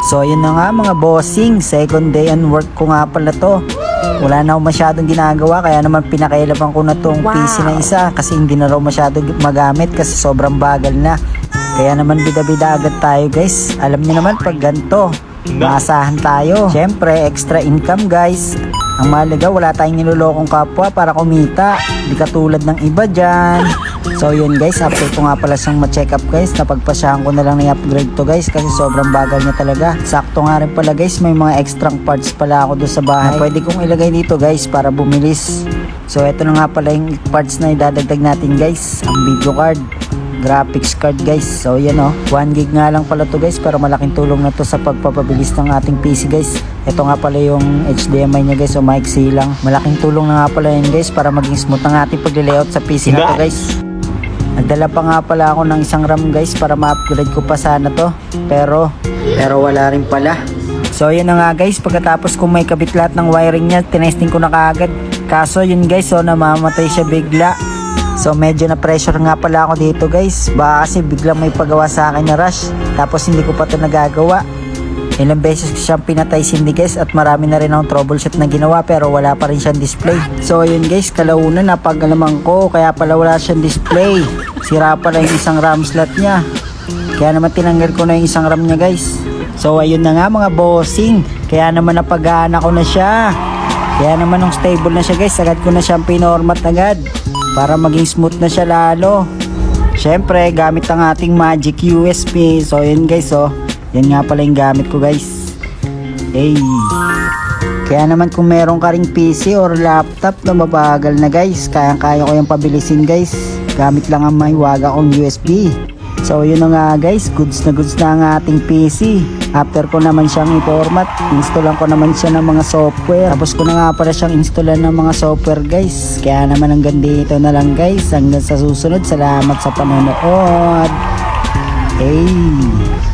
So yun na nga mga bossing, second day on work ko nga pala to. Wala na ako masyadong ginagawa kaya naman pinakailaban ko na tong PC na isa kasi hindi na raw masyadong magamit kasi sobrang bagal na. Kaya naman bida-bida agad tayo guys. Alam niyo naman pag ganito, maasahan tayo. Syempre extra income guys. Ang mahalaga wala tayong nilolokong kapwa para kumita. Di katulad ng iba dyan. So yun guys, after ko nga pala siyang ma-check up guys, napagpasyahan ko na lang i-upgrade to guys kasi sobrang bagal niya talaga. Sakto nga rin pala guys, may mga extra parts pala ako doon sa bahay na pwede kong ilagay dito guys para bumilis. So eto na nga pala yung parts na idadagdag natin guys, ang video card, graphics card guys. So yan 1 gig nga lang pala to guys, pero malaking tulong na to sa pagpapabilis ng ating PC guys. Ito nga pala yung HDMI niya guys, so maiksi lang. Malaking tulong na nga pala yun guys para maging smooth ang ating pag-layout sa PC na to guys. Nagdala pa nga pala ako ng isang RAM guys para ma-upgrade ko pa sana to, pero wala rin pala. So yun na nga guys, pagkatapos kung may kabit lahat ng wiring niya, tinesting ko na kaagad. Kaso yun guys, so namamatay siya bigla. So medyo na pressure nga pala ako dito guys, baka kasi biglang may pagawa sa akin na rush, tapos hindi ko pa ito nagagawa. Ilang beses ko siyang pinatay sindi guys at marami na rin akong troubleshoot na ginawa pero wala pa rin siyang display. So ayun guys, kalaunan napag-alaman ko kaya pala wala siyang display. Sira pala yung isang RAM slot niya. Kaya naman tinanggal ko na yung isang RAM niya guys. So ayun na nga mga bossing, kaya naman napag-aana ko na siya. Kaya naman nung stable na siya guys, agad ko na siyang pinormat agad para maging smooth na siya lalo. Syempre gamit ang ating Magic USB. So ayun guys, yan nga pala yung gamit ko guys. Hey. Kaya naman kung meron ka ring PC or laptop na mabagal na guys, kayang-kaya ko yung pabilisin guys. Gamit lang ang may waga kong USB. So yun na nga guys, goods na ang ating PC. After ko naman siyang i-format, installan ko naman siya ng mga software. Tapos ko na nga pala siyang installan ng mga software guys. Kaya naman hanggang dito na lang guys. Hanggang sa susunod, salamat sa panonood. Hey.